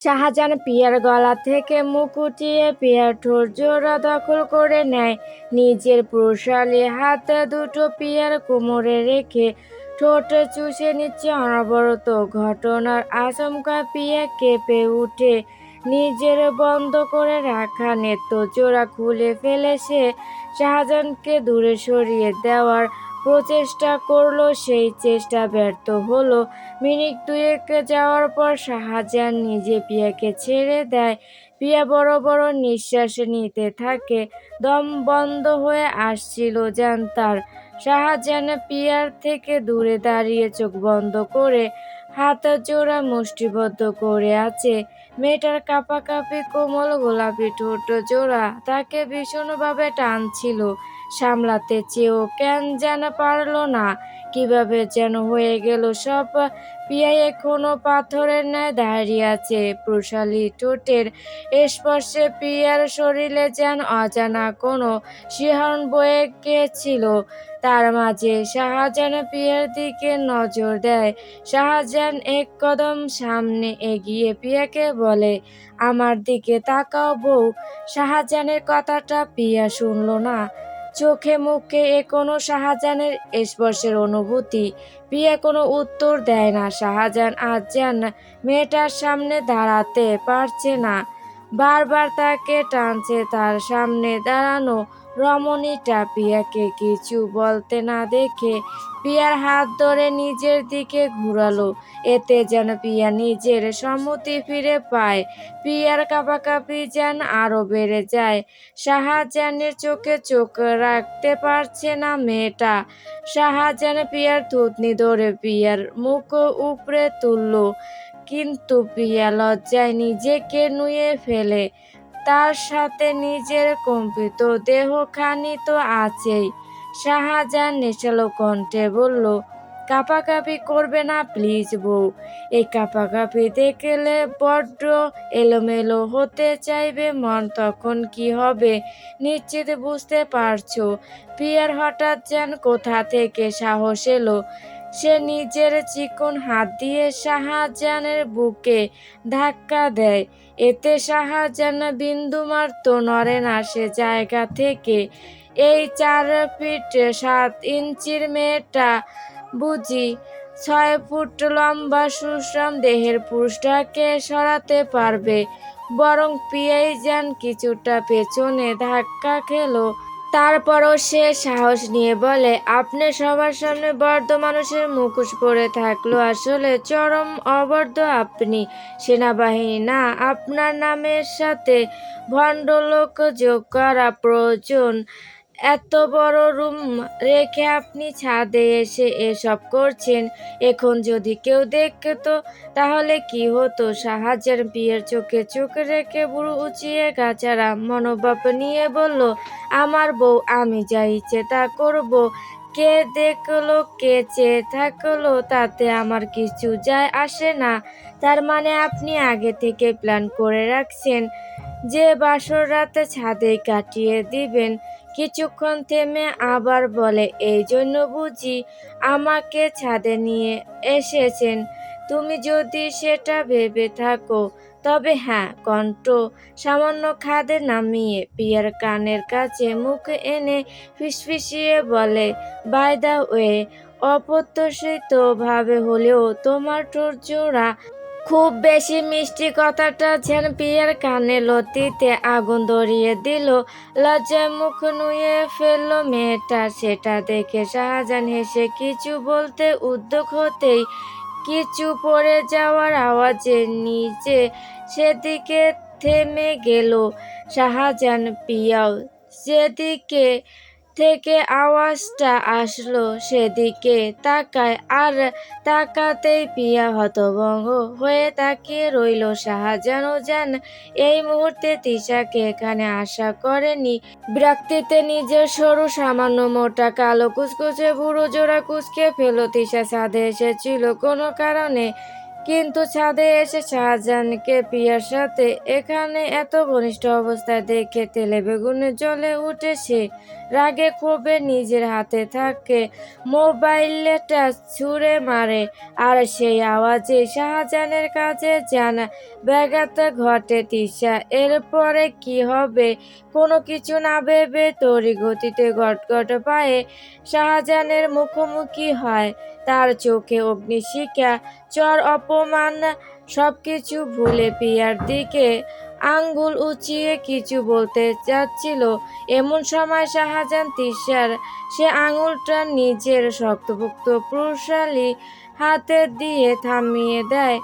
Shahjahan peer গলা থেকে মুখ উঠিয়ে পিয়ার ঠোঁট জোড়া দখল করে নেয়। নিজের প্রসারী হাত দুটো পিয়ার কোমরে রেখে ঠোঁট চুষে নিচ্ছে অনবরত। ঘটনার আচমকা পিয়া কেঁপে উঠে নিজের বন্ধ করে রাখা নেত্র জোড়া খুলে ফেলে সে শাহজাহানকে দূরে সরিয়ে দেওয়ার প্রচেষ্টা করলো। সেই চেষ্টা ব্যর্থ হলো। মিনিট দুয়েক যাওয়ার পর শাহজাহান নিজে পিয়াকে ছেড়ে দেয়। পিয়া বড় বড় নিঃশ্বাস নিতে থাকে। দম বন্ধ হয়ে আসছিল যেন তার। শাহজাহান পিয়ার থেকে দূরে দাঁড়িয়ে চোখ বন্ধ করে হাত জোড়া মুষ্টিবদ্ধ করে আছে। মেয়েটার কাঁপাকাঁপি কোমল গোলাপি ঠোঁট জোড়া তাকে ভীষণভাবে টানছিল। সামলাতে চেয়েও কেন যেন পারল না। কিভাবে যেন হয়ে গেল সব। পিয়া এখনো পাথরের ন্যায় দাঁড়িয়ে আছে। প্রসারী ঠোঁটের স্পর্শে পিয়ার শরীরে যেন অজানা কোনো শিহরণ বয়ে গিয়েছিল। তার মাঝে শাহজাহান পিয়ার দিকে নজর দেয়। শাহজাহান এক কদম সামনে এগিয়ে পিয়াকে বলে, আমার দিকে তাকাও বউ। শাহজাহানের কথাটা পিয়া শুনল না। চোখে মুখে এখনো শাহজাহানের স্পর্শের অনুভূতি। পিয়া কোনো উত্তর দেয় না। শাহজাহান আজ যেন মেয়েটার সামনে দাঁড়াতে পারছে না। বারবার তাকে টানছে। তার সামনে দাঁড়ানো রমণীটা পিয়াকে কিছু বলতে না দেখে পিয়ার হাত ধরে নিজের দিকে ঘুরালো। এতে যেন পিয়া নিজের সম্মতি ফিরে পায়। পিয়ার কাঁপাকাঁপি যেন আরো বেড়ে যায়। শাহজাহানের চোখে চোখ রাখতে পারছে না মেয়েটা। শাহজাহান পিয়ার থুতনি ধরে পিয়ার মুখ উপড়ে তুলল। কিন্তু পিয়া লজ্জায় নিজেকে নুয়ে ফেলে। তার সাথে নিজের কম্পিত দেহখানি তো আছেই। শাহজাহান নেশালো কণ্ঠে বলল, কাঁপাকাঁপি করবে না প্লিজ বউ। এই কাঁপাকাঁপি দেখলে বড্ড এলোমেলো হতে চাইবে মন, তখন কি হবে নিশ্চিত বুঝতে পারছো। পিয়ার হঠাৎ যেন কোথা থেকে সাহস এলো। সে নিজের চিকন হাত দিয়ে শাহজাহানের বুকে ধাক্কা দেয়। এতে শাহজাহান বিন্দুমাত্র নড়ে না সে জায়গা থেকে। এই 4 ফিট 7 ইঞ্চির মেয়েটা বুঝি 6 ফুট লম্বা সুশ্রম দেহের পুরুষটাকে সরাতে পারবে? বরং পিয়াই যেন কিছুটা পেছনে ধাক্কা খেলো। তারপরও সে সাহস নিয়ে বলে, আপনি সবার সামনে বর্ধ মানুষের মুখোশ পরে থাকলো আসলে চরম অবর্ধ আপনি। সেনাবাহিনী না, আপনার নামের সাথে ভণ্ডলোক যোগ করা প্রয়োজন। এত বড় রুম রেখে আপনি ছাদে এসে এসব করছেন। এখন যদি কেউ দেখতো তাহলে কি হতো? শাহজাহান পিয়ার চোখে চোখ রেখে বুড়ো উঁচিয়ে গাছারা মনোভাব নিয়ে বলল, আমার বউ, আমি যা ইচ্ছে তা করব। কে দেখলো কে চেয়ে থাকলো তাতে আমার কিছু যায় আসে না। তার মানে আপনি আগে থেকে প্ল্যান করে রাখছেন যে বাসর রাতে ছাদে কাটিয়ে দিবেন? কিছুক্ষণ থেমে আবার বলে, এই জন্য বুঝি আমাকে ছাদে নিয়ে এসেছেন? তুমি যদি সেটা ভেবে থাকো তবে হ্যাঁ। কণ্ঠ সামান্য খাদে নামিয়ে পিয়ার কানের কাছে মুখ এনে ফিসফিসিয়ে বলে, বাই দ্য ওয়ে, অপ্রত্যাশিত ভাবে হলেও তোমার ঠোঁট জোড়া খুব বেশি মিষ্টি। কথাটা যেন পিয়ার কানে লতিতে আগুন ধরিয়ে দিল। লজ্জায় মুখ নুয়ে ফেলল মেয়েটা। সেটা দেখে শাহজাহান হেসে কিছু বলতে উদ্যোগ হতেই কিছু পড়ে যাওয়ার আওয়াজে নিজে সেদিকে থেমে গেল শাহজাহান। পিয়াও যেদিকে থেকে আওয়াজটা আসলো সেদিকে তাকায়। আর তাকাতেই পিয়া হতভম্ব হয়ে তাকিয়ে রইল। শাহজাহানও যেন এই মুহূর্তে তিশাকে এখানে আশা করেনি। বিরক্তিতে নিজের সরু সামান্য মোটা কালো কুচকুচে বুড়ো জোড়া কুচকে ফেল। তিশা ছাদে এসেছিল কোনো কারণে। কিন্তু ছাদে এসে শাহজাহানকে পিয়ার সাথে এখানে এত ঘনিষ্ঠ অবস্থায় দেখে তেলে বেগুনে জ্বলে উঠে সে। রাগে ক্ষোভে নিজের হাতে থাকে মোবাইলটা ছুঁড়ে মারে, আর সেই আওয়াজে শাহজাহানের কাছে জানা ব্যাঘাত ঘটে। তিশা এরপরে কি হবে কোনো কিছু না ভেবে তড়ি গতিতে গটগট পায়ে শাহজাহানের মুখোমুখি হয়। তার চোখে অগ্নিশিখা, চর, অপমান সবকিছু ভুলে পিয়ার দিকে আঙ্গুল উঁচিয়ে কিছু বলতে যাচ্ছিল, এমন সময় শাহজাহান তিশার সে আঙুলটা নিজের শক্তপোক্ত প্রশালী হাতে দিয়ে থামিয়ে দেয়।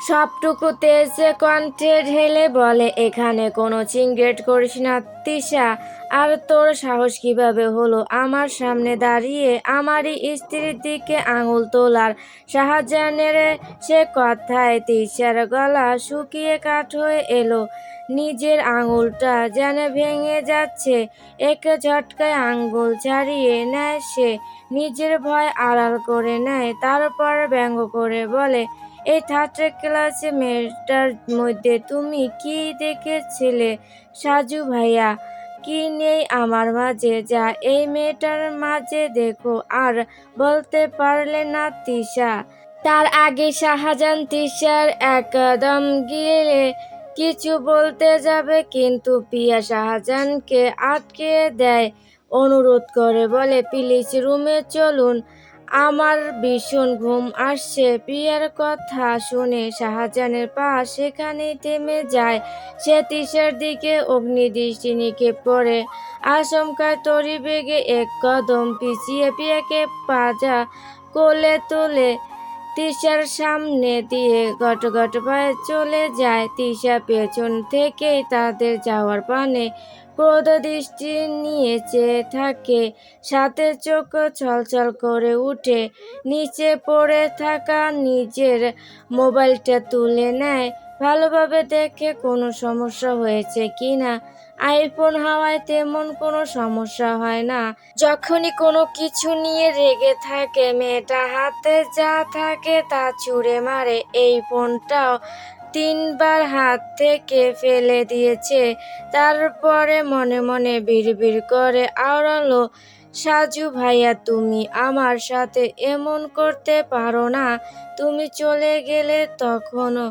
সবটুকু তেজে কণ্ঠে ঢেলে বলে, এখানে কোনো চিংগেট করিস না তিশা। আর তোর সাহস কিভাবে হলো আমার সামনে দাঁড়িয়ে আমারই স্ত্রীর দিকে আঙুল তোলার? শাহজাহানের সে কথায় তিশার গলা শুকিয়ে কাঠ হয়ে এলো। নিজের আঙুলটা যেন ভেঙে যাচ্ছে। এক ঝটকায় আঙুল ছাড়িয়ে নেয় সে, নিজের ভয় আড়াল করে নেয়। তারপর ব্যঙ্গ করে বলে, এই থার্ড ক্লাস মেয়েটার মধ্যে তুমি কি দেখেছিলে সাজু ভাইয়া? কি নেই আমার মাঝে যা এই মেয়েটার মাঝে দেখো? আর বলতে পারলে না তিশা। তার আগে শাহজাহান তিশার একদম গিলে কিছু বলতে যাবে, কিন্তু পিয়া শাহজাহানকে আটকে দেয়। অনুরোধ করে বলে, প্লিজ রুমে চলুন, আমার ভীষণ ঘুম আসছে। পিয়ার কথা শুনে শাহজাহানের পা সেখানেই থেমে যায়। সে তিশার দিকে অগ্নিদৃষ্টি নিক্ষেপ করে আচমকায় তড়ি বেগে এক কদম পিছিয়ে পিয়াকে পাজা কোলে তুলে তিশার সামনে দিয়ে গটগট পায়ে চলে যায়। তিশা পেছন থেকেই তাদের যাওয়ার পানে ক্রোধ দৃষ্টি নিয়ে চেয়ে থাকে, সাথে চোখ ছলছল করে উঠে। নিচে পড়ে থাকা নিজের মোবাইলটা তুলে নেয়, ভালোভাবে দেখে কোনো সমস্যা হয়েছে কিনা। আইফোন হওয়ায় তেমন কোনো সমস্যা হয় না। যখনই কোনো কিছু নিয়ে রেগে থাকে মেয়েটা হাতে যা থাকে তা ছুঁড়ে মারে। এই ফোনটাও 3বার হাত থেকে ফেলে দিয়েছে। তারপরে মনে মনে বিড়বিড় করে আওড়ালো, সাজু ভাইয়া তুমি আমার সাথে এমন করতে পারো না। তুমি চলে গেলে তখনও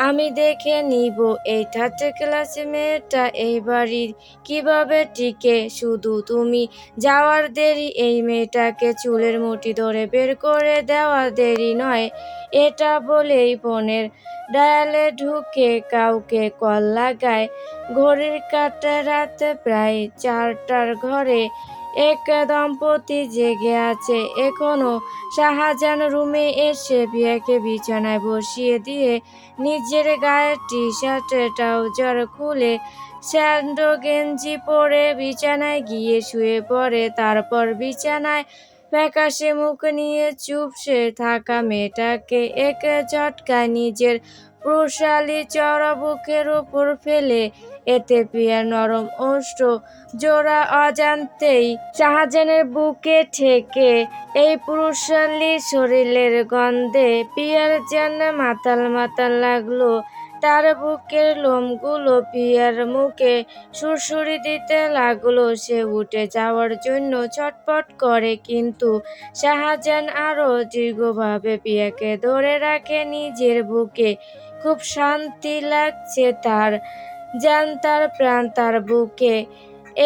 আমি দেখে নিব এই থার্ড ক্লাস মেয়েটা এই বাড়ির কিভাবে টিকে। শুধু তুমি যাওয়ার দেরি, এই মেয়েটাকে চুলের মুঠি ধরে বের করে দেওয়ার দেরি নয়। এটা বলেই ফোনের ডায়ালে ঢুকে কাউকে কল লাগায়। ঘড়ির কাঁটা রাত প্রায় 4টার ঘরে। এক দম্পতি জেগে আছে এখনো। শাহজাহান রুমে এসে পিয়াকে বিছানায় বসিয়ে দিয়ে নিজের গায়ের টি-শার্ট ট্রাউজার খুলে স্যান্ডো গেঞ্জি পরে বিছানায় গিয়ে শুয়ে পড়ে। তারপর বিছানায় ফ্যাকাশে মুখ নিয়ে চুপসে থাকা মেয়েটাকে এক ঝটকায় নিজের প্রশালী চড়া বুকের উপর ফেলে। এতে পিয়ার নরম ওষ্ঠ জোড়া অজান্তেই শাহজাহানের বুকে ঠেকে। এই পুরুষালী শরীরের গন্ধে পিয়ার যেন মাতাল মাতাল লাগলো। তার বুকের লোমগুলো পিয়ার মুখে সুরসুরি দিতে লাগলো। সে উঠে যাওয়ার জন্য ছটফট করে, কিন্তু শাহজাহান আরো দৃঢ়ভাবে পিয়াকে ধরে রাখে নিজের বুকে। খুব শান্তি লাগছে তার, জান তার প্রাণ তার বুকে।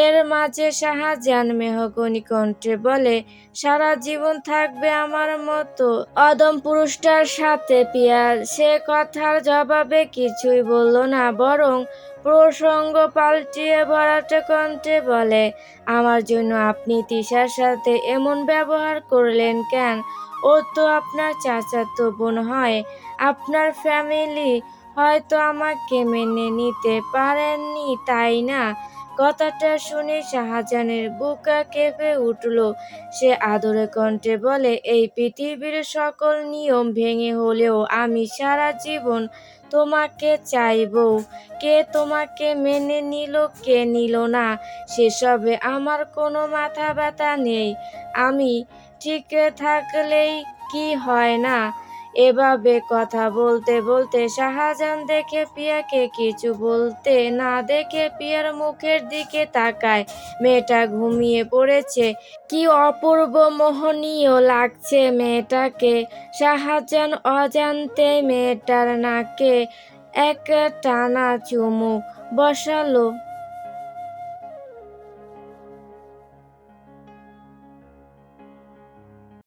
এর মাঝে শাহজাহান মেহগনি কণ্ঠে বলে, সারা জীবন থাকবে আমার মতো অদম পুরুষটার সাথে। পিয়া সে কথার জবাবে কিছুই বলল না, বরং প্রসঙ্গ পাল্টিয়ে ভরাট কণ্ঠে বলে, আমার জন্য আপনি তিশার সাথে এমন ব্যবহার করলেন কেন? ও তো আপনার চাচাতো বোন হয়। আপনার ফ্যামিলি হয়তো আমাকে মেনে নিতে পারেননি, তাই না? কথাটা শুনে শাহজাহানের বুক কেঁপে উঠল। সে আদরে কণ্ঠে বলে, এই পৃথিবীর সকল নিয়ম ভেঙে হলেও আমি সারা জীবন তোমাকে চাইবো। কে তোমাকে মেনে নিল কে নিল না সেসবে আমার কোনো মাথা ব্যথা নেই। আমি ঠিক থাকলেই কি হয় না, এভাবে কথা বলতে বলতে শাহজাহান দেখে পিয়াকে কিছু বলতে না দেখে পিয়ার মুখের দিকে তাকায়। মেয়েটা ঘুমিয়ে পড়েছে। কি অপূর্ব মোহনীয় লাগছে মেয়েটাকে। শাহজাহান অজান্তে মেয়েটার নাকে এক টানা চুমু বসালো।